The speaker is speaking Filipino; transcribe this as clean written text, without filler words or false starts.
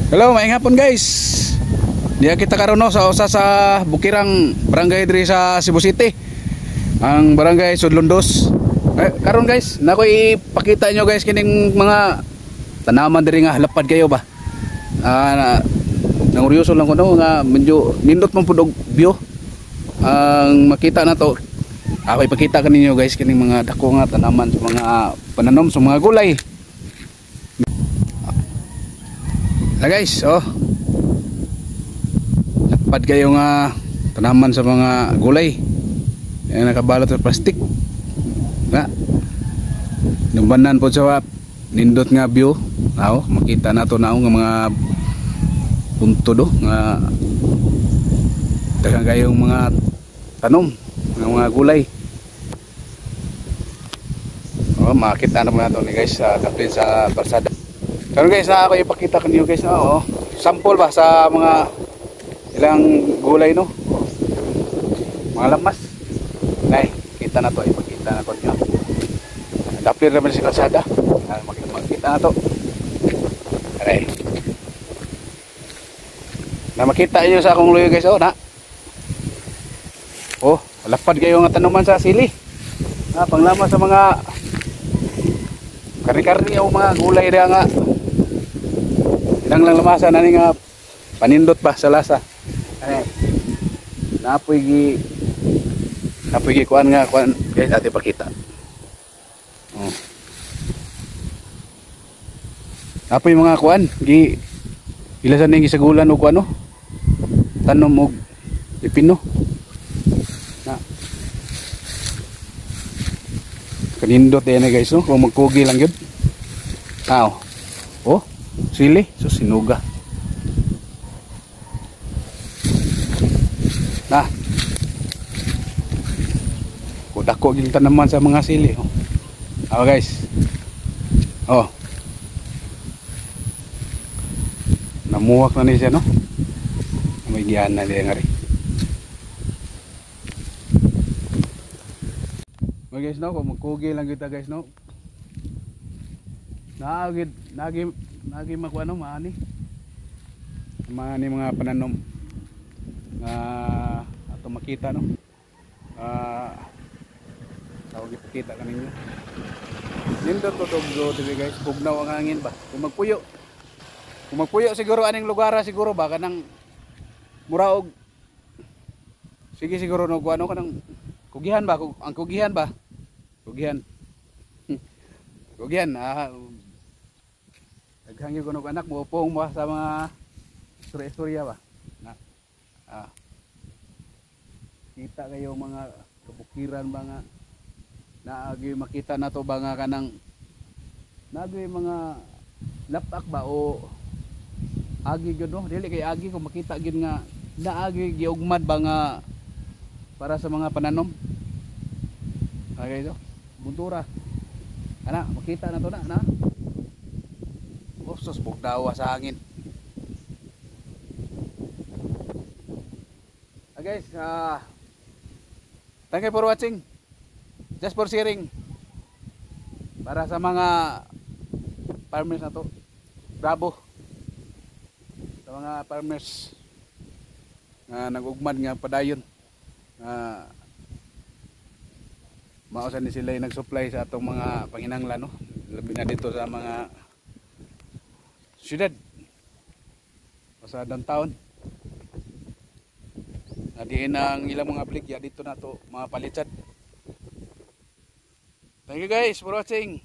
Hello, maayong hapon guys. Diya kita karon no sa usa sa bukirang barangay diri sa Cebu City. Ang barangay Sudlundos. Karon guys, nako ipakita nyo guys kining mga tanaman diri nga lapad kayo ba. Nanguryoso lang ko no nga medyo nindot man pud og view. Ang makita na to, ako ipakita kaninyo guys kining mga dako nga tanaman sa mga pananom sa mga gulay. Guys, lapad kayo nga tanaman sa mga gulay yang nakabalot sa plastik na numbanan po sa nindot nga view. Makita na to na nga mga punto do nga daghang kayong mga tanom ng mga gulay. Makita na po nato ni guys sa daplin sa barsada. Pero guys, ako ipakita kanyo guys na sample ba sa mga ilang gulay no. Mga lamas. Nay, kita na to, ipakita na ko nyo. Daplir naman si kalsada. Makita na to. Aray. Na makita nyo sa akong luyo guys na. Lapad kayo nga tanuman sa sili. Panglama sa mga karni-karni o mga gulay rin nga. Ilang lang lamasan na nga panindot pa sa lasa. Napoy gi kuan guys ati pakita. Napoy mga kuan gi ilasan ning gisagulan og kuno. Tanom og pipino. Kanindot yan guys no, kung magkugi lang yun. Sili, so sinuga. Kudako yung tanaman sa mga sili. Guys. Namuwak na niya siya no. May giyan na niya nga rin. Guys no, kung magkugi lang kita guys no. Nagi makuha no, maani mga pananom nga ato makita no. Tawag ipakita kaninyo. Nindot to dito guys, bugnaw ang hangin ba. Kung magpuyo siguro aning lugar siguro ba kanang muraog. Sige siguro no kuano kanang kugihan ba, ang kugihan ba? Kugihan. Naghangyo ko ng anak mo upong mo sa mga istorya ba kita kayo mga kabukiran ba nga naagi makita na to ba nga kanang naagi mga lapak ba o agi gyud no, dili kay agi kung makita gyud nga naagi giugmad ba nga para sa mga pananom. So buntura makita na to na sus bugdawa sa hangin. Guys, thank you for watching, just for sharing para sa mga farmers na to. Bravo sa mga farmers nga nagugmad nga padayon mausan ni sila yung nag-supply sa atong mga panginanglan no, labi na dito sa mga syudad o sa downtown. Diin ang ilang mga bligya dito na to mga palitsad. Thank you guys for watching.